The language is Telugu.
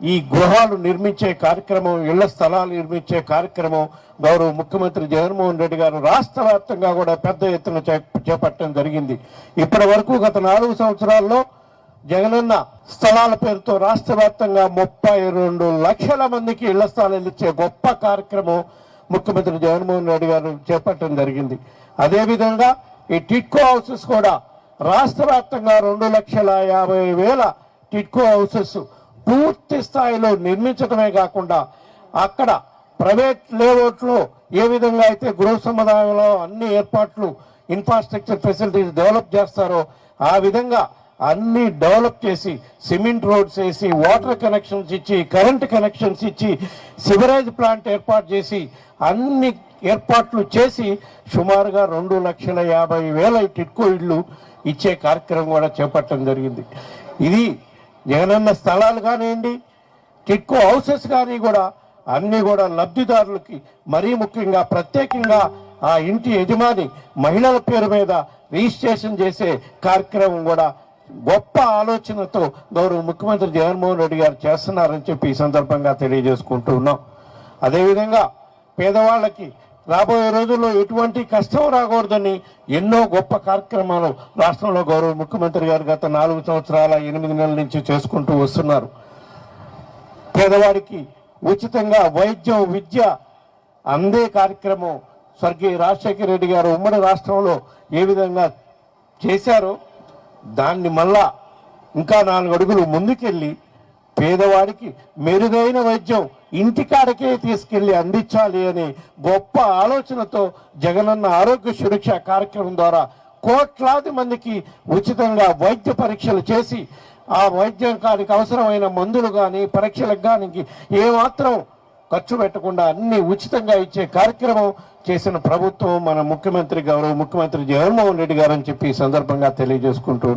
ఈ గృహాలు నిర్మించే కార్యక్రమం, ఇళ్ల స్థలాలు నిర్మించే కార్యక్రమం గౌరవ ముఖ్యమంత్రి జగన్మోహన్ రెడ్డి గారు రాష్ట్ర వ్యాప్తంగా కూడా పెద్ద ఎత్తున చేపట్టడం జరిగింది. ఇప్పటి వరకు గత 4 సంవత్సరాల్లో జగనన్న స్థలాల పేరుతో రాష్ట్ర వ్యాప్తంగా 32 లక్షల మందికి ఇళ్ల స్థలాలు ఇచ్చే గొప్ప కార్యక్రమం ముఖ్యమంత్రి జగన్మోహన్ రెడ్డి గారు చేపట్టడం జరిగింది. అదేవిధంగా ఈ టిట్కో హౌసెస్ కూడా రాష్ట్ర వ్యాప్తంగా 2,50,000 టిట్కో హౌసెస్ పూర్తి స్థాయిలో నిర్మించడమే కాకుండా అక్కడ ప్రైవేట్ లేఅవుట్లో ఏ విధంగా అయితే గృహ సముదాయంలో అన్ని ఏర్పాట్లు, ఇన్ఫ్రాస్ట్రక్చర్ ఫెసిలిటీస్ డెవలప్ చేస్తారో ఆ విధంగా అన్ని డెవలప్ చేసి సిమెంట్ రోడ్స్ వేసి, వాటర్ కనెక్షన్స్ ఇచ్చి, కరెంట్ కనెక్షన్స్ ఇచ్చి, సివరేజ్ ప్లాంట్ ఏర్పాటు చేసి అన్ని ఏర్పాట్లు చేసి సుమారుగా 2,50,000 టిట్కో ఇళ్ళు ఇచ్చే కార్యక్రమం కూడా చేపట్టడం జరిగింది. ఇది జగనన్న స్థలాలు కానివ్వండి, టిట్కో హౌసెస్ కానీ కూడా అన్ని కూడా లబ్ధిదారులకి, మరీ ముఖ్యంగా ప్రత్యేకంగా ఆ ఇంటి యజమాని మహిళల పేరు మీద రిజిస్ట్రేషన్ చేసే కార్యక్రమం కూడా గొప్ప ఆలోచనతో గౌరవ ముఖ్యమంత్రి జగన్మోహన్ రెడ్డి గారు చేస్తున్నారని చెప్పి ఈ సందర్భంగా తెలియజేసుకుంటూ ఉన్నాం. అదేవిధంగా పేదవాళ్ళకి రాబోయే రోజుల్లో ఎటువంటి కష్టం రాకూడదని ఎన్నో గొప్ప కార్యక్రమాలు రాష్ట్రంలో గౌరవ ముఖ్యమంత్రి గారు గత 4 సంవత్సరాల 8 నెలల నుంచి చేసుకుంటూ వస్తున్నారు. పేదవాడికి ఉచితంగా వైద్యం, విద్య అందే కార్యక్రమం స్వర్గీయ రాజశేఖర రెడ్డి గారు ఉమ్మడి రాష్ట్రంలో ఏ విధంగా చేశారో దాన్ని మళ్ళా ఇంకా 4 అడుగులు ముందుకెళ్ళి పేదవాడికి మెరుగైన వైద్యం ఇంటికాడకే తీసుకెళ్లి అందించాలి అనే గొప్ప ఆలోచనతో జగనన్న ఆరోగ్య సురక్ష కార్యక్రమం ద్వారా కోట్లాది మందికి ఉచితంగా వైద్య పరీక్షలు చేసి ఆ వైద్యానికి అవసరమైన మందులు కానీ, పరీక్షలకు కానీ ఏమాత్రం ఖర్చు పెట్టకుండా అన్ని ఉచితంగా ఇచ్చే కార్యక్రమం చేసిన ప్రభుత్వం మన ముఖ్యమంత్రి, గౌరవ ముఖ్యమంత్రి జగన్మోహన్ రెడ్డి గారు అని చెప్పి ఈ సందర్భంగా తెలియజేసుకుంటూ